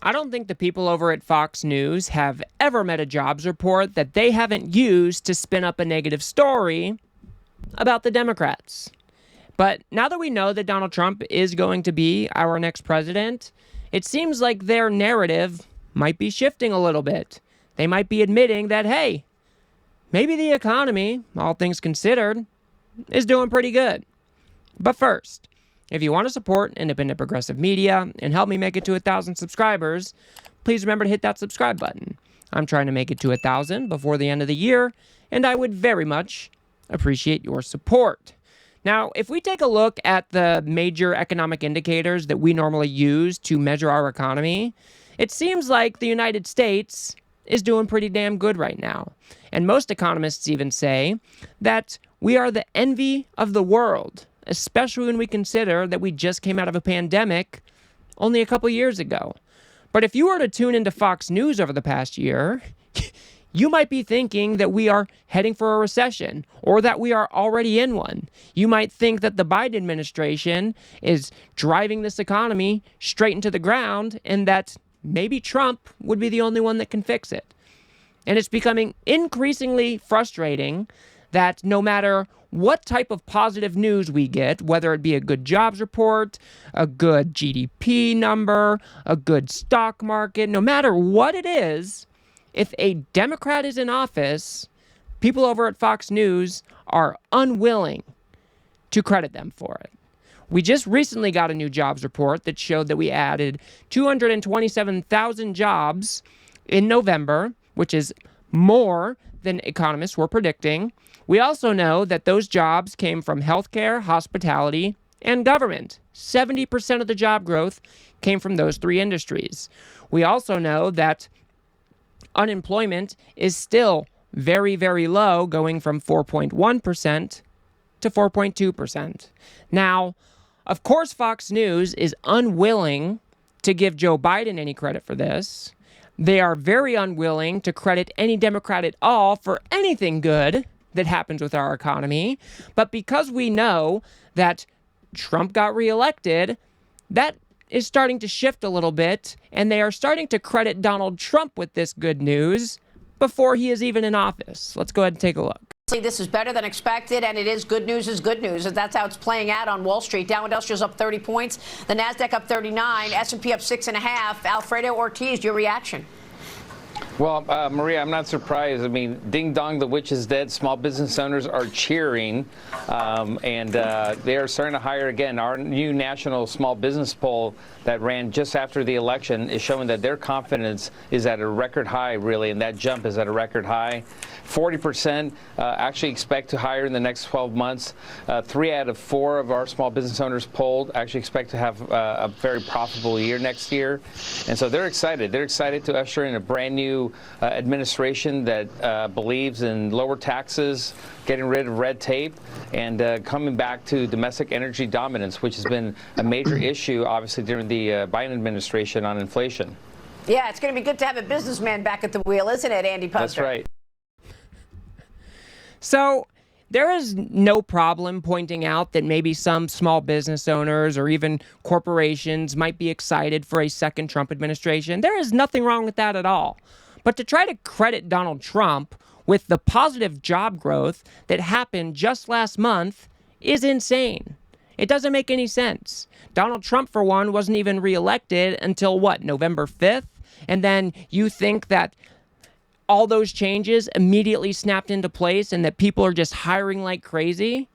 I don't think the people over at Fox News have ever met a jobs report that they haven't used to spin up a negative story about the Democrats. But now that we know that Donald Trump is going to be our next president, it seems like their narrative might be shifting a little bit. They might be admitting that, hey, maybe the economy, all things considered, is doing pretty good. But first, if you want to support independent progressive media and help me make it to 1,000 subscribers, please remember to hit that subscribe button. I'm trying to make it to 1,000 before the end of the year, and I would very much appreciate your support. Now, if we take a look at the major economic indicators that we normally use to measure our economy, it seems like the United States is doing pretty damn good right now. And most economists even say that we are the envy of the world, especially when we consider that we just came out of a pandemic only a couple years ago. But if you were to tune into Fox News over the past year, you might be thinking that we are heading for a recession or that we are already in one. You might think that the Biden administration is driving this economy straight into the ground and that maybe Trump would be the only one that can fix it. And it's becoming increasingly frustrating that no matter what type of positive news we get, whether it be a good jobs report, a good GDP number, a good stock market, no matter what it is, if a Democrat is in office, people over at Fox News are unwilling to credit them for it. We just recently got a new jobs report that showed that we added 227,000 jobs in November, which is more than economists were predicting. We also know that those jobs came from healthcare, hospitality, and government. 70% of the job growth came from those three industries. We also know that unemployment is still very, very low, going from 4.1% to 4.2%. Now, of course, Fox News is unwilling to give Joe Biden any credit for this. They are very unwilling to credit any Democrat at all for anything good that happens with our economy. But because we know that Trump got reelected, that is starting to shift a little bit, and they are starting to credit Donald Trump with this good news before he is even in office. Let's go ahead and take a look. This is better than expected, and it is good news is good news. That's how it's playing out on Wall Street. Dow Industrials up 30 points, the Nasdaq up 39, S&P up 6.5. Alfredo Ortiz, your reaction? Well, Maria, I'm not surprised. I mean, ding dong, the witch is dead. Small business owners are cheering, and they are starting to hire again. Our new national small business poll that ran just after the election is showing that their confidence is at a record high, really, and that jump is at a record high. 40% actually expect to hire in the next 12 months. 3 out of 4 of our small business owners polled actually expect to have a very profitable year next year. And so they're excited. They're excited to usher in a brand new administration that believes in lower taxes, getting rid of red tape, and coming back to domestic energy dominance, which has been a major issue, obviously, during the Biden administration on inflation. Yeah, it's going to be good to have a businessman back at the wheel, isn't it, Andy Poster? That's right. So there is no problem pointing out that maybe some small business owners or even corporations might be excited for a second Trump administration. There is nothing wrong with that at all. But to try to credit Donald Trump with the positive job growth that happened just last month is insane. It doesn't make any sense. Donald Trump, for one, wasn't even reelected until, November 5th? And then you think that all those changes immediately snapped into place and that people are just hiring like crazy?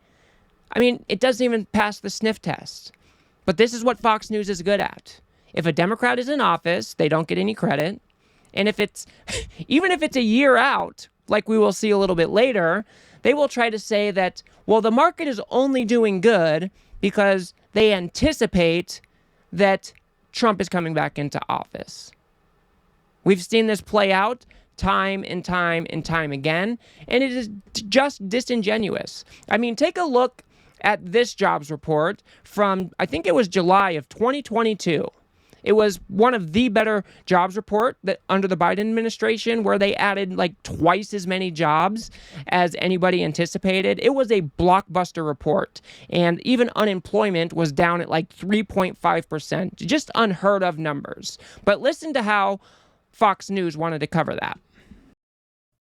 I mean, it doesn't even pass the sniff test. But this is what Fox News is good at. If a Democrat is in office, they don't get any credit. And if it's, even if it's a year out, like we will see a little bit later, they will try to say that, well, the market is only doing good because they anticipate that Trump is coming back into office. We've seen this play out time and time and time again, and it is just disingenuous. I mean, take a look at this jobs report from, I think it was July of 2022. It was one of the better jobs report that under the Biden administration, where they added like twice as many jobs as anybody anticipated. It was a blockbuster report. And even unemployment was down at like 3.5%. Just unheard of numbers. But listen to how Fox News wanted to cover that.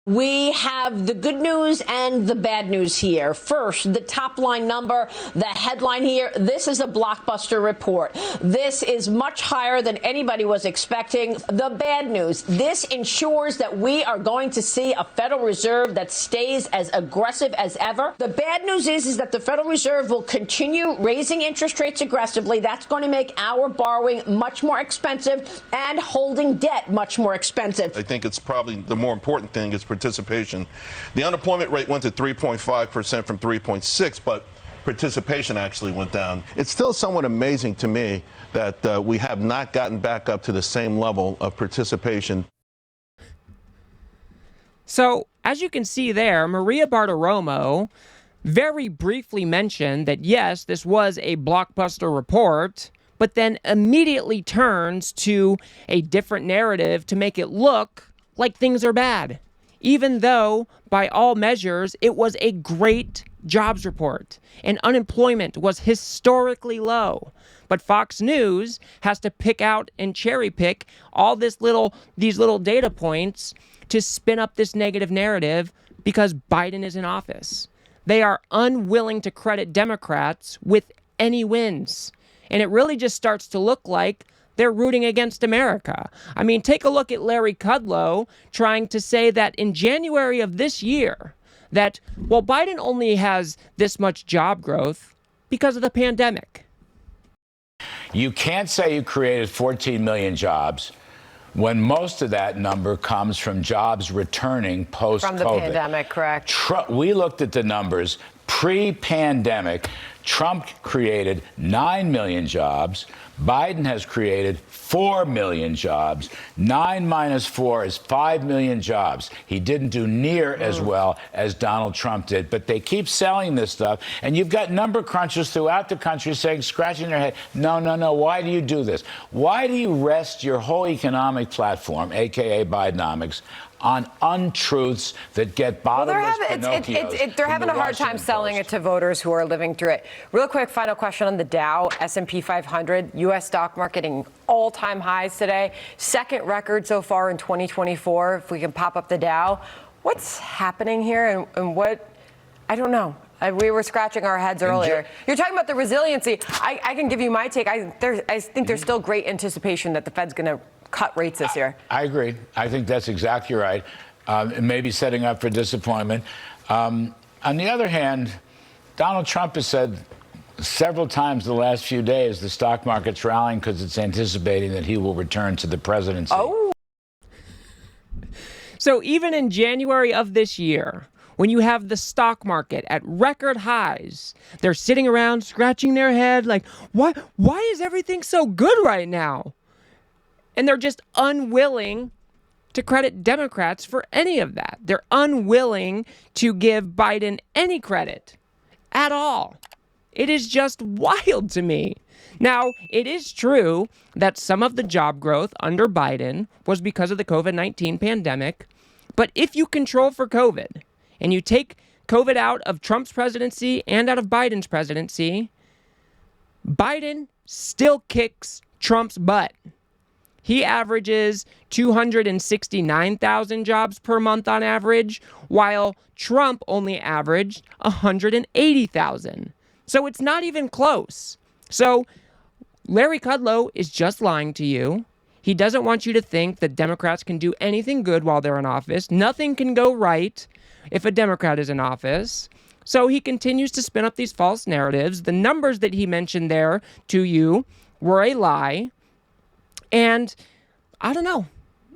We have the good news and the bad news here. First, the top line number, the headline here. This is a blockbuster report. This is much higher than anybody was expecting. The bad news, this ensures that we are going to see a Federal Reserve that stays as aggressive as ever. The bad news is that the Federal Reserve will continue raising interest rates aggressively. That's going to make our borrowing much more expensive and holding debt much more expensive. I think it's probably the more important thing is participation. The unemployment rate went to 3.5% from 3.6, but participation actually went down. It's still somewhat amazing to me that we have not gotten back up to the same level of participation. So, as you can see there, Maria Bartiromo very briefly mentioned that, yes, this was a blockbuster report, but then immediately turns to a different narrative to make it look like things are bad, even though, by all measures, it was a great jobs report and unemployment was historically low. But Fox News has to pick out and cherry pick all these little data points to spin up this negative narrative because Biden is in office. They are unwilling to credit Democrats with any wins. And it really just starts to look like they're rooting against America. I mean, take a look at Larry Kudlow trying to say that in January of this year, that, well, Biden only has this much job growth because of the pandemic. You can't say you created 14 million jobs when most of that number comes from jobs returning post-COVID. From the pandemic, correct. We looked at the numbers. Pre-pandemic, Trump created 9 million jobs. Biden has created 4 million jobs. 9 minus 4 is 5 million jobs. He didn't do near as well as Donald Trump did. But they keep selling this stuff. And you've got number crunchers throughout the country saying, scratching their head, no, no, no, why do you do this? Why do you rest your whole economic platform, a.k.a. Bidenomics, on untruths that get bottomless Pinocchios? They're having a hard time selling it to voters who are living through it. Real quick, final question on the Dow, S&P 500, U.S. stock market in all-time highs today. Second record so far in 2024. If we can pop up the Dow, what's happening here and what? I don't know. We were scratching our heads earlier. You're talking about the resiliency. I can give you my take. I think there's still great anticipation that the Fed's going to cut rates this year. I agree. I think that's exactly right. Maybe setting up for disappointment. On the other hand, Donald Trump has said several times the last few days the stock market's rallying because it's anticipating that he will return to the presidency. Oh. So even in January of this year, when you have the stock market at record highs, they're sitting around scratching their head like, why is everything so good right now? And they're just unwilling to credit Democrats for any of that. They're unwilling to give Biden any credit at all. It is just wild to me. Now, it is true that some of the job growth under Biden was because of the COVID-19 pandemic. But if you control for COVID and you take COVID out of Trump's presidency and out of Biden's presidency, Biden still kicks Trump's butt. He averages 269,000 jobs per month on average, while Trump only averaged 180,000. So it's not even close. So Larry Kudlow is just lying to you. He doesn't want you to think that Democrats can do anything good while they're in office. Nothing can go right if a Democrat is in office. So he continues to spin up these false narratives. The numbers that he mentioned there to you were a lie. And I don't know.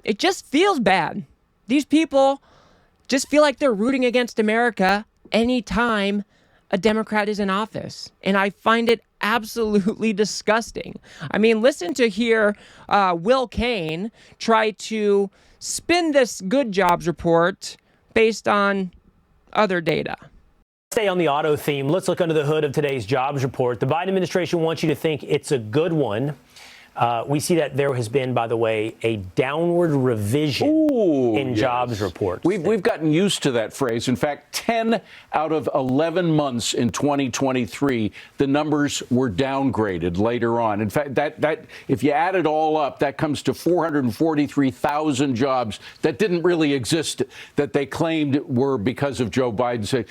It just feels bad. These people just feel like they're rooting against America anytime a Democrat is in office. And I find it absolutely disgusting. I mean, listen to hear Will Cain try to spin this good jobs report based on other data. Stay on the auto theme. Let's look under the hood of today's jobs report. The Biden administration wants you to think it's a good one. We see that there has been, by the way, a downward revision in jobs reports. We've gotten used to that phrase. In fact, 10 out of 11 months in 2023, the numbers were downgraded later on. In fact, that if you add it all up, that comes to 443,000 jobs that didn't really exist, that they claimed were because of Joe Biden.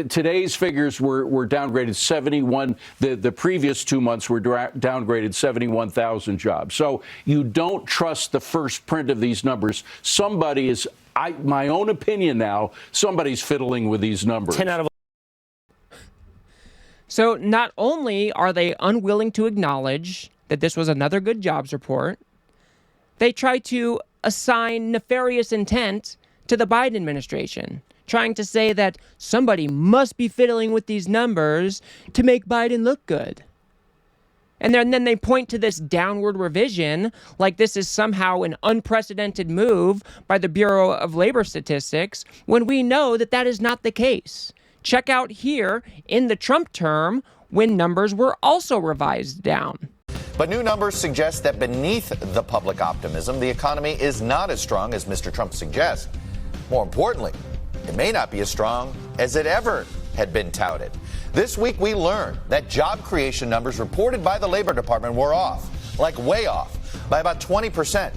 Today's figures were downgraded 71. The previous 2 months were downgraded 71,000 jobs. So you don't trust the first print of these numbers. Somebody is, my own opinion now, somebody's fiddling with these numbers. 10 out of. So not only are they unwilling to acknowledge that this was another good jobs report, they try to assign nefarious intent to the Biden administration, trying to say that somebody must be fiddling with these numbers to make Biden look good. And then they point to this downward revision like this is somehow an unprecedented move by the Bureau of Labor Statistics, when we know that that is not the case. Check out here in the Trump term when numbers were also revised down. But new numbers suggest that beneath the public optimism, the economy is not as strong as Mr. Trump suggests. More importantly, it may not be as strong as it ever had been touted. This week, we learned that job creation numbers reported by the Labor Department were off, like way off, by about 20%.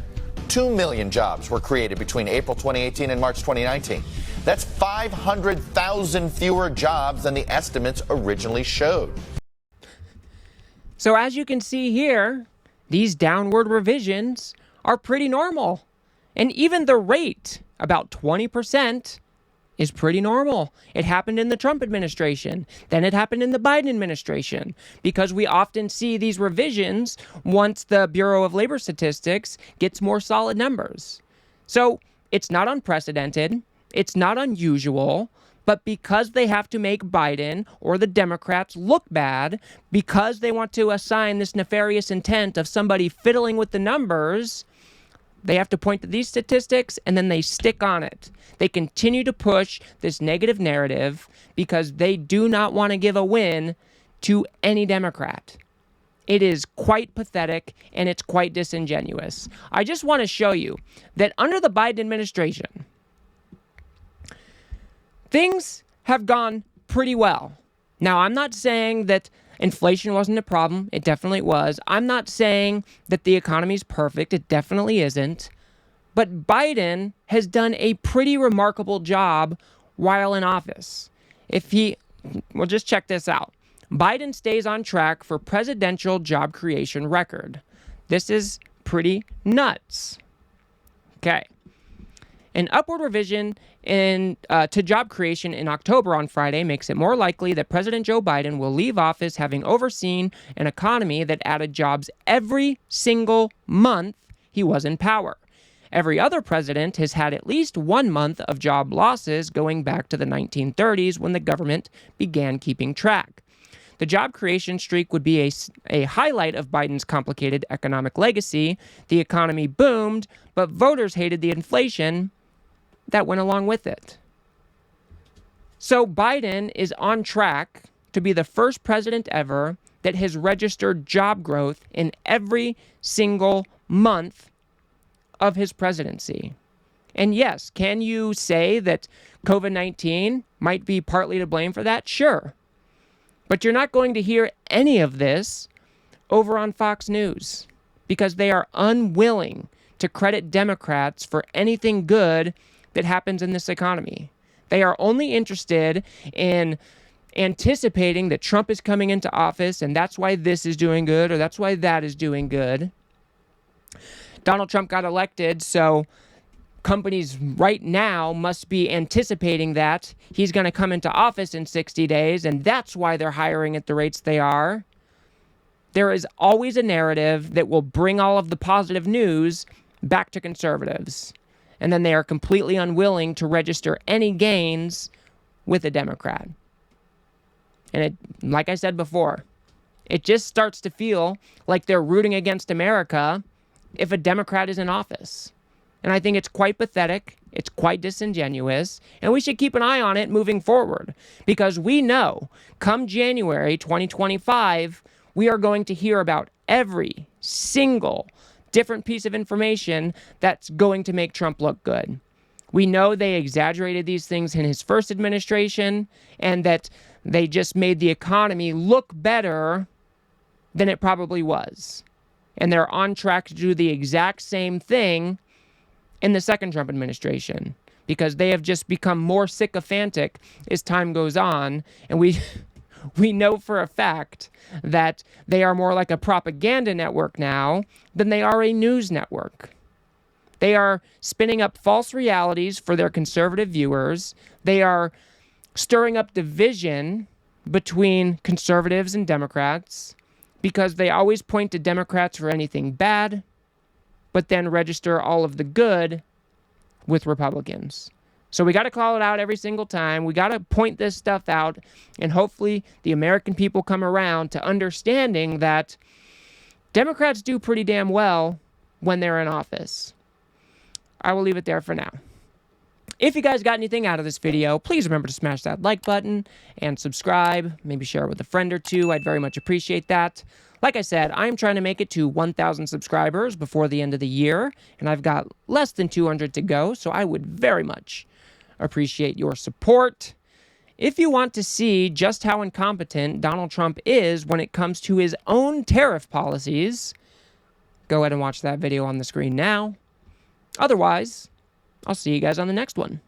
2 million jobs were created between April 2018 and March 2019. That's 500,000 fewer jobs than the estimates originally showed. So as you can see here, these downward revisions are pretty normal. And even the rate, about 20%, is pretty normal. It happened in the Trump administration. Then it happened in the Biden administration, because we often see these revisions once the Bureau of Labor Statistics gets more solid numbers. So it's not unprecedented. It's not unusual. But because they have to make Biden or the Democrats look bad, because they want to assign this nefarious intent of somebody fiddling with the numbers, they have to point to these statistics and then they stick on it. They continue to push this negative narrative because they do not want to give a win to any Democrat. It is quite pathetic and it's quite disingenuous. I just want to show you that under the Biden administration, things have gone pretty well. Now, I'm not saying that inflation wasn't a problem. It definitely was. I'm not saying that the economy is perfect. It definitely isn't. But Biden has done a pretty remarkable job while in office. Well, just check this out. Biden stays on track for presidential job creation record. This is pretty nuts. Okay. An upward revision to job creation in October on Friday makes it more likely that President Joe Biden will leave office having overseen an economy that added jobs every single month he was in power. Every other president has had at least 1 month of job losses going back to the 1930s when the government began keeping track. The job creation streak would be a highlight of Biden's complicated economic legacy. The economy boomed, but voters hated the inflation that went along with it. So Biden is on track to be the first president ever that has registered job growth in every single month of his presidency. And yes, can you say that COVID-19 might be partly to blame for that? Sure. But you're not going to hear any of this over on Fox News because they are unwilling to credit Democrats for anything good that happens in this economy. They are only interested in anticipating that Trump is coming into office and that's why this is doing good or that's why that is doing good. Donald Trump got elected, so companies right now must be anticipating that he's going to come into office in 60 days, and that's why they're hiring at the rates they are. There is always a narrative that will bring all of the positive news back to conservatives. And then they are completely unwilling to register any gains with a Democrat. And it, like I said before, it just starts to feel like they're rooting against America if a Democrat is in office. And I think it's quite pathetic. It's quite disingenuous. And we should keep an eye on it moving forward. Because we know, come January 2025, we are going to hear about every single different piece of information that's going to make Trump look good. We know they exaggerated these things in his first administration and that they just made the economy look better than it probably was. And they're on track to do the exact same thing in the second Trump administration because they have just become more sycophantic as time goes on. And we know for a fact that they are more like a propaganda network now than they are a news network. They are spinning up false realities for their conservative viewers. They are stirring up division between conservatives and Democrats because they always point to Democrats for anything bad, but then register all of the good with Republicans. So we got to call it out every single time. We got to point this stuff out, and hopefully the American people come around to understanding that Democrats do pretty damn well when they're in office. I will leave it there for now. If you guys got anything out of this video, please remember to smash that like button and subscribe. Maybe share it with a friend or two. I'd very much appreciate that. Like I said, I'm trying to make it to 1,000 subscribers before the end of the year, and I've got less than 200 to go, so I would very much appreciate your support. If you want to see just how incompetent Donald Trump is when it comes to his own tariff policies, go ahead and watch that video on the screen now. Otherwise, I'll see you guys on the next one.